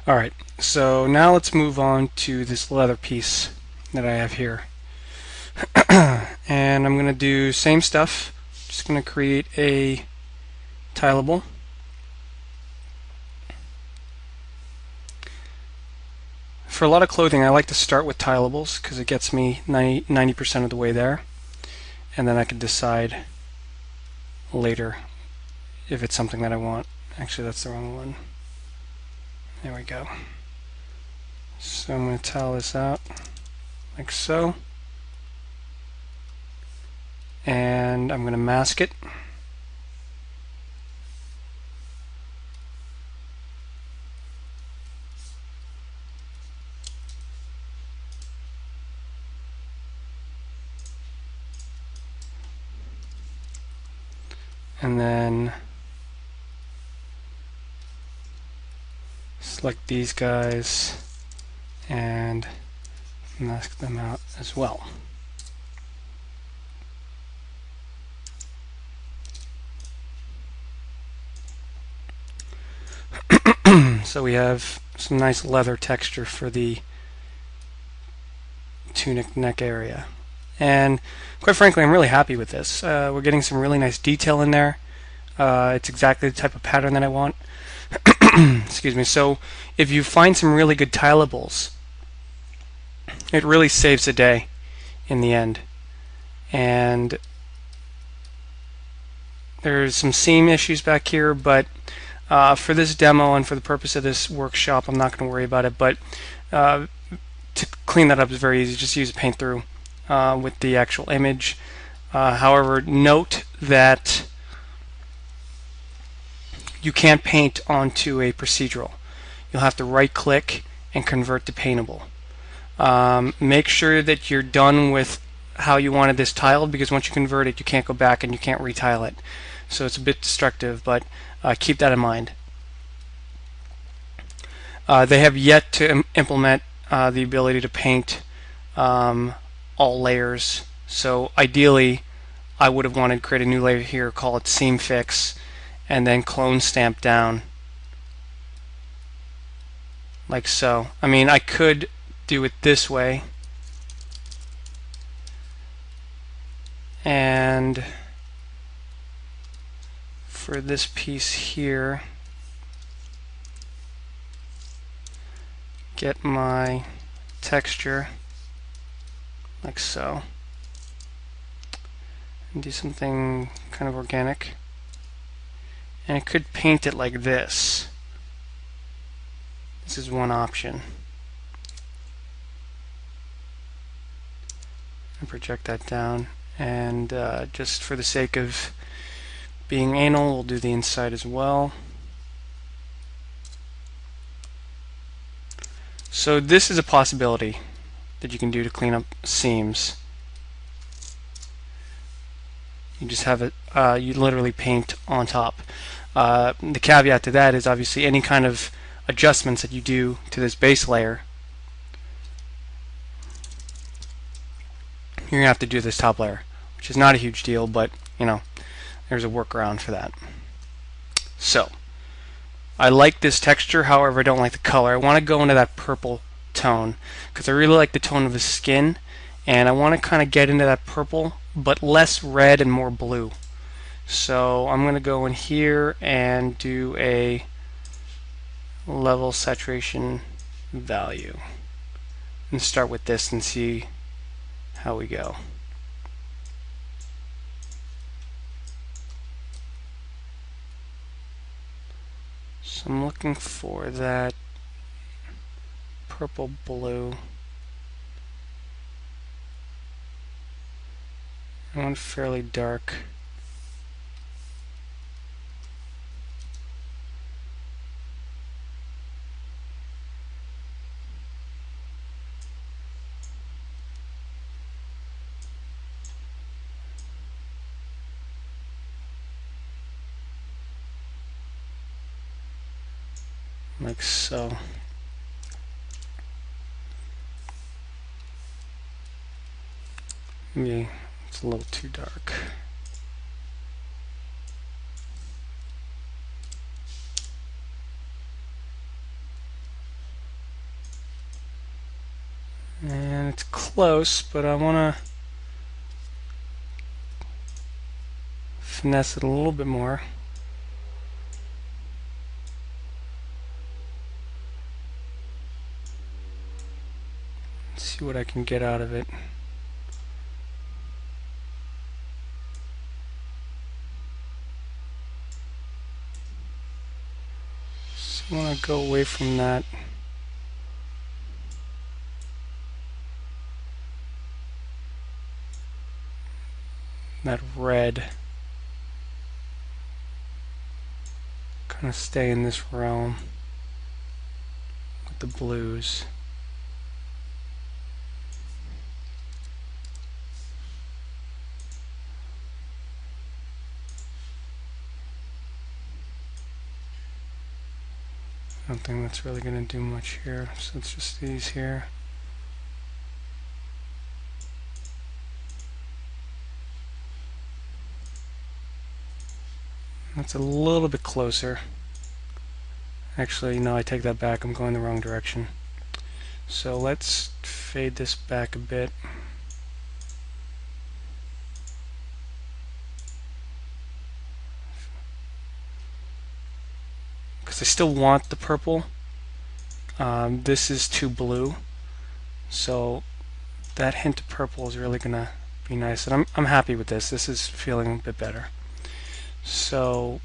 Alright, so now let's move on to this leather piece that I have here. And I'm going to do same stuff. Just going to create a tileable. For a lot of clothing, I like to start with tileables because it gets me 90% of the way there, and then I can decide later if it's something that I want. Actually, that's the wrong one. There we go. So I'm going to tile this out like so, and I'm going to mask it. And then select these guys and mask them out as well. So we have some nice leather texture for the tunic neck area. And quite frankly, I'm really happy with this. We're getting some really nice detail in there. It's exactly the type of pattern that I want. Excuse me. So if you find some really good tileables, it really saves the day in the end. And there's some seam issues back here, but for this demo and for the purpose of this workshop, I'm not going to worry about it. But to clean that up is very easy. Just use a paint through with the actual image. However, note that you can't paint onto a procedural. You'll have to right click and convert to paintable. Make sure that you're done with how you wanted this tiled, because once you convert it, you can't go back and you can't retile it. So it's a bit destructive, but keep that in mind. They have yet to implement the ability to paint all layers. So ideally, I would have wanted to create a new layer here, call it Seam Fix, and then clone stamp down like so. I mean, I could do it this way, and for this piece here, get my texture like so, and do something kind of organic. And I could paint it like this. This is one option. And project that down. And just for the sake of being anal, we'll do the inside as well. So this is a possibility that you can do to clean up seams. You just have it, you literally paint on top. The caveat to that is obviously any kind of adjustments that you do to this base layer, you're going to have to do this top layer, which is not a huge deal, but you know, there's a workaround for that. So I like this texture, however I don't like the color. I want to go into that purple tone because I really like the tone of his skin, and I want to kind of get into that purple but less red and more blue. So I'm going to go in here and do a level saturation value and start with this and see how we go. So I'm looking for that purple blue. I want fairly dark. Like so. Maybe it's a little too dark. And it's close, but I want to finesse it a little bit more. Let's see what I can get out of it. So I want to go away from that. That red. Kind of stay in this realm with the blues. I don't think that's really going to do much here, so it's just these here. That's a little bit closer. Actually, no, I take that back. I'm going the wrong direction. So let's fade this back a bit. Because I still want the purple. This is too blue. So that hint of purple is really going to be nice. And I'm happy with this. This is feeling a bit better. So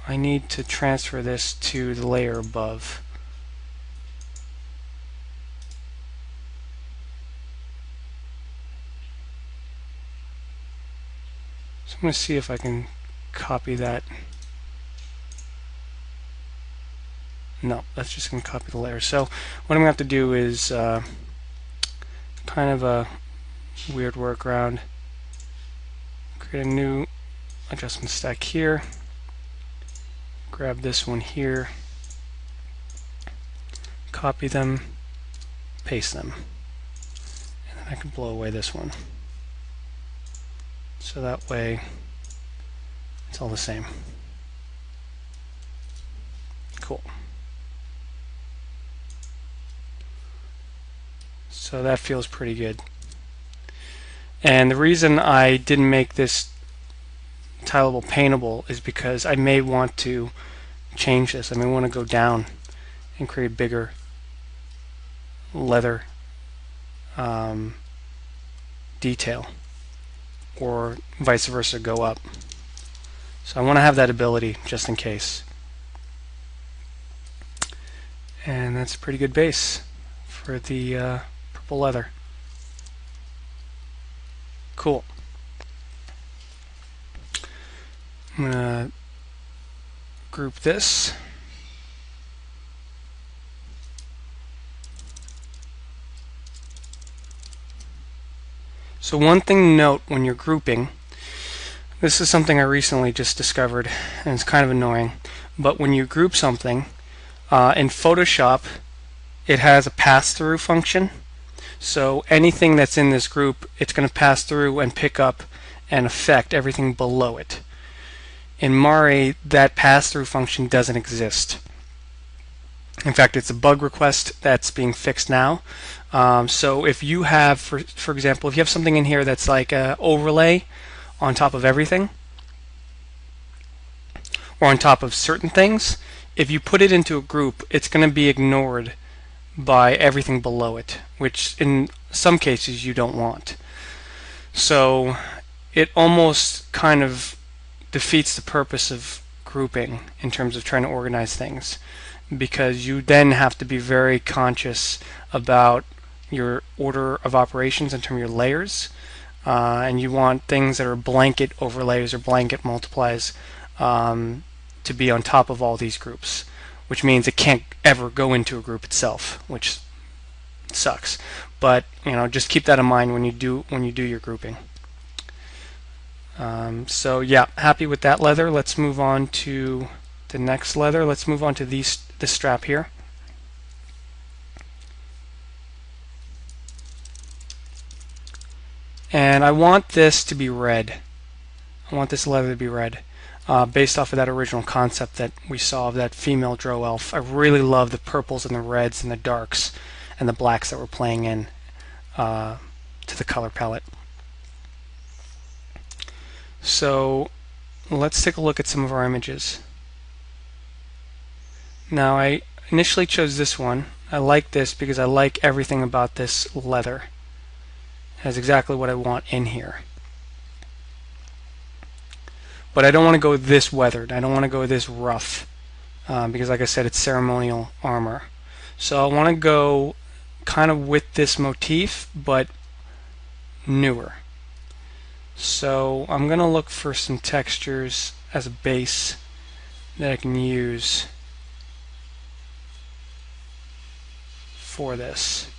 I need to transfer this to the layer above. So I'm going to see if I can copy that. No, that's just going to copy the layer. So what I'm going to have to do is kind of a weird workaround. Create a new adjustment stack here. Grab this one here. Copy them. Paste them. And then I can blow away this one. So that way it's all the same. Cool. So that feels pretty good. And the reason I didn't make this tileable paintable is because I may want to change this. I may want to go down and create bigger leather detail, or vice versa, go up. So I want to have that ability just in case. And that's a pretty good base for the purple leather. Cool. I'm going to group this. So one thing to note when you're grouping, this is something I recently just discovered and it's kind of annoying, but when you group something in Photoshop, it has a pass-through function. So anything that's in this group, it's going to pass through and pick up and affect everything below it. In Mari, that pass-through function doesn't exist. In fact, it's a bug request that's being fixed now. So if you have, for example, if you have something in here that's like an overlay on top of everything, or on top of certain things, if you put it into a group, it's going to be ignored by everything below it, which in some cases you don't want. So it almost kind of defeats the purpose of grouping in terms of trying to organize things, because you then have to be very conscious about your order of operations in terms of your layers, and you want things that are blanket overlays or blanket multiplies to be on top of all these groups, which means it can't ever go into a group itself, which sucks. But just keep that in mind when you do your grouping. So yeah, happy with that leather. Let's move on to the next leather. Let's move on to this strap here. And I want this to be red. I want this leather to be red, based off of that original concept that we saw of that female drow elf. I really love the purples and the reds and the darks, and the blacks that we're playing in to the color palette. So let's take a look at some of our images. Now I initially chose this one. I like this because I like everything about this leather. It has exactly what I want in here. But I don't want to go this weathered. I don't want to go this rough because, like I said, it's ceremonial armor. So I want to go kind of with this motif, but newer. So I'm going to look for some textures as a base that I can use for this.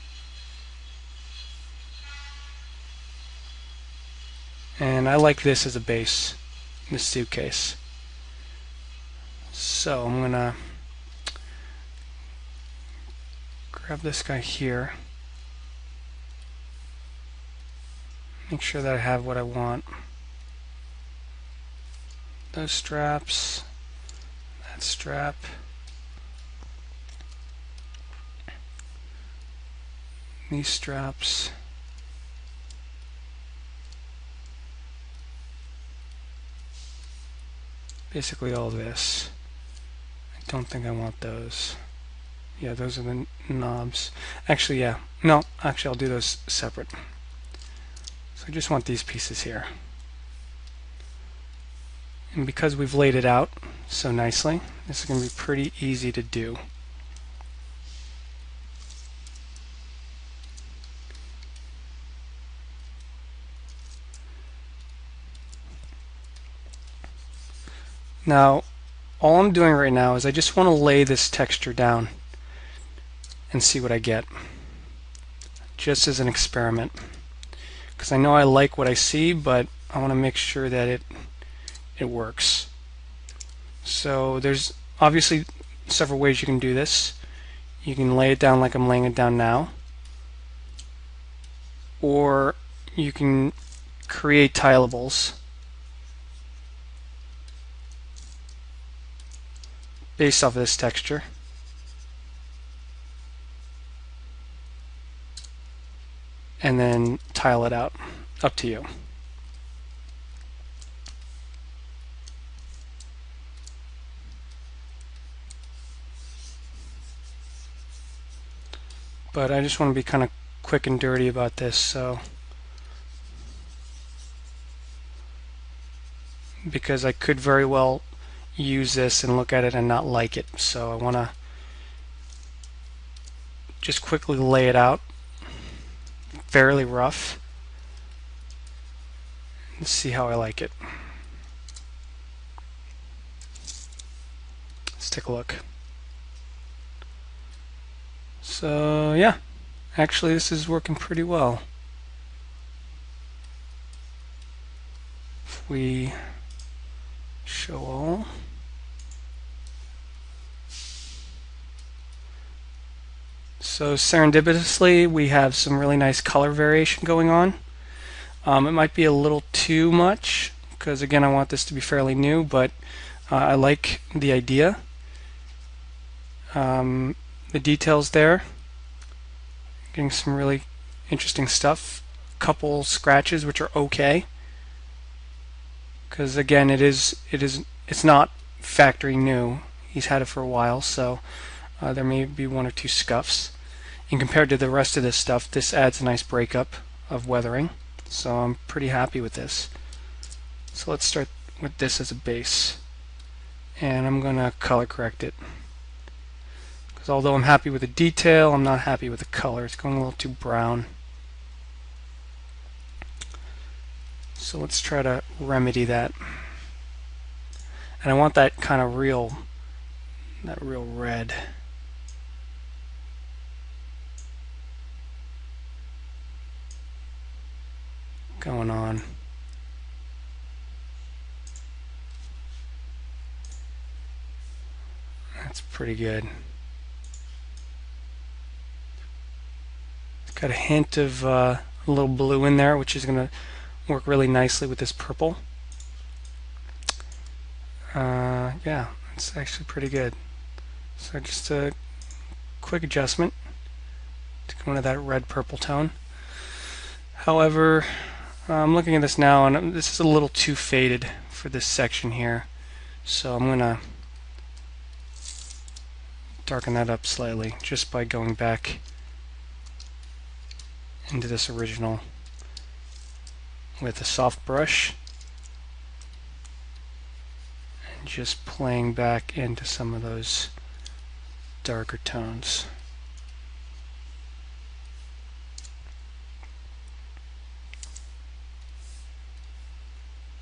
And I like this as a base, this suitcase. So I'm going to grab this guy here. Make sure that I have what I want. Those straps, that strap. These straps. Basically all this. I don't think I want those. Yeah, those are the knobs. Actually, yeah. No, actually I'll do those separate. So I just want these pieces here. And because we've laid it out so nicely, this is going to be pretty easy to do. Now, all I'm doing right now is I just want to lay this texture down and see what I get, just as an experiment. Because I know I like what I see, but I want to make sure that it works. So there's obviously several ways you can do this. You can lay it down like I'm laying it down now, or you can create tileables based off of this texture. And then tile it out. Up to you. But I just want to be kind of quick and dirty about this, so because I could very well use this and look at it and not like it. So I want to just quickly lay it out, fairly rough, and see how I like it. Let's take a look. So yeah, actually this is working pretty well. If we show all, so serendipitously we have some really nice color variation going on. It might be a little too much because again I want this to be fairly new, but I like the idea. The details there, getting some really interesting stuff. Couple scratches which are okay, because again it's not factory new. He's had it for a while, so there may be one or two scuffs. And compared to the rest of this stuff, this adds a nice breakup of weathering. So I'm pretty happy with this. So let's start with this as a base, and I'm going to color correct it. Because although I'm happy with the detail, I'm not happy with the color. It's going a little too brown. So let's try to remedy that. And I want that kind of real red. Going on. That's pretty good. It's got a hint of a little blue in there, which is going to work really nicely with this purple. Yeah, it's actually pretty good. So just a quick adjustment to go into that red purple tone. However, I'm looking at this now and this is a little too faded for this section here. So I'm going to darken that up slightly just by going back into this original with a soft brush and just playing back into some of those darker tones.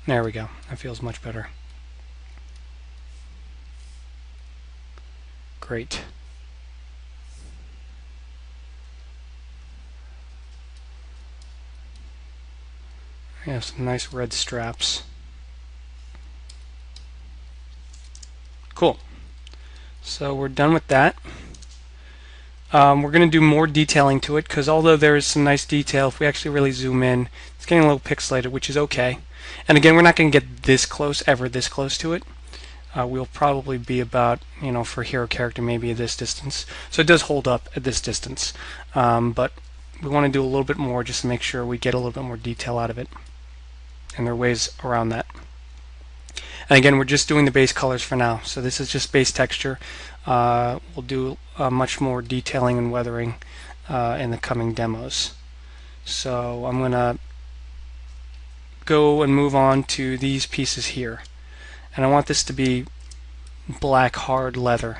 There we go. That feels much better. Great. We have some nice red straps. Cool. So we're done with that. We're going to do more detailing to it because although there is some nice detail, if we actually really zoom in, it's getting a little pixelated, which is okay. And again, we're not going to get this close, ever this close to it. We'll probably be about, for hero character, maybe at this distance. So it does hold up at this distance. But we want to do a little bit more just to make sure we get a little bit more detail out of it. And there are ways around that. And again, we're just doing the base colors for now. So this is just base texture. We'll do much more detailing and weathering in the coming demos. So I'm going to go and move on to these pieces here. And I want this to be black hard leather.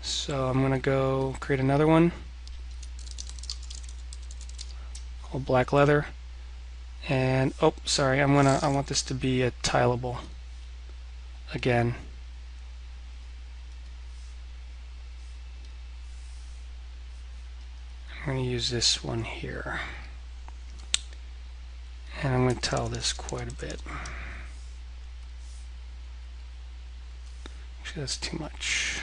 So I'm going to go create another one called black leather. And oh, sorry, I want this to be a tileable again. I'm going to use this one here. And I'm going to tile this quite a bit. Actually, that's too much.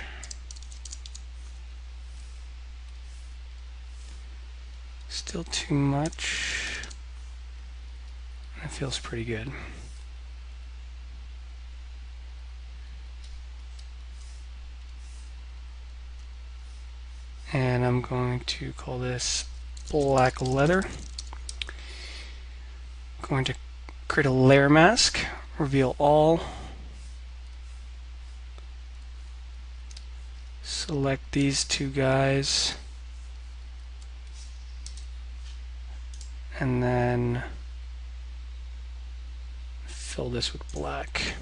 Still too much. That feels pretty good. And I'm going to call this black leather. I'm going to create a layer mask, reveal all. Select these two guys. And then fill this with black.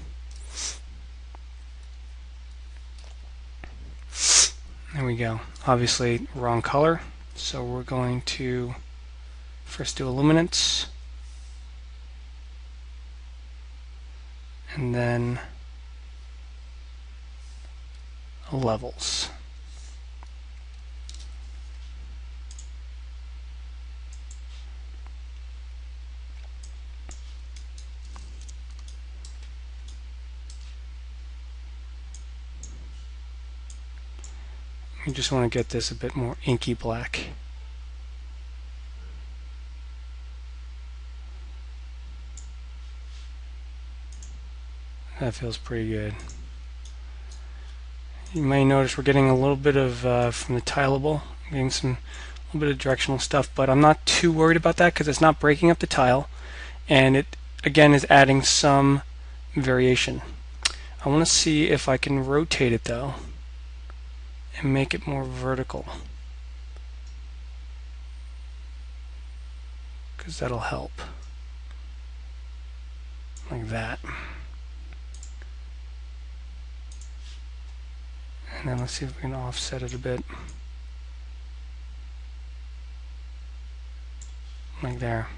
There we go. Obviously wrong color, so we're going to first do illuminance and then levels. You just want to get this a bit more inky black. That feels pretty good. You may notice we're getting a little bit of from the tileable, getting a little bit of directional stuff, but I'm not too worried about that because it's not breaking up the tile, and it again is adding some variation. I want to see if I can rotate it though and make it more vertical, because that'll help, like that. And then let's see if we can offset it a bit, like there.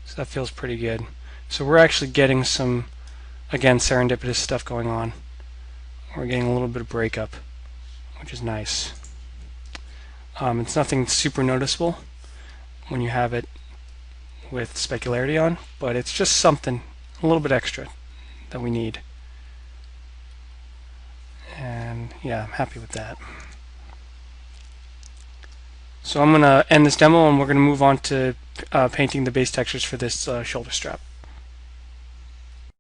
So that feels pretty good. So we're actually getting some, again, serendipitous stuff going on. We're getting a little bit of breakup, which is nice. It's nothing super noticeable when you have it with specularity on, but it's just something a little bit extra that we need. And yeah, I'm happy with that. So I'm going to end this demo and we're going to move on to painting the base textures for this shoulder strap.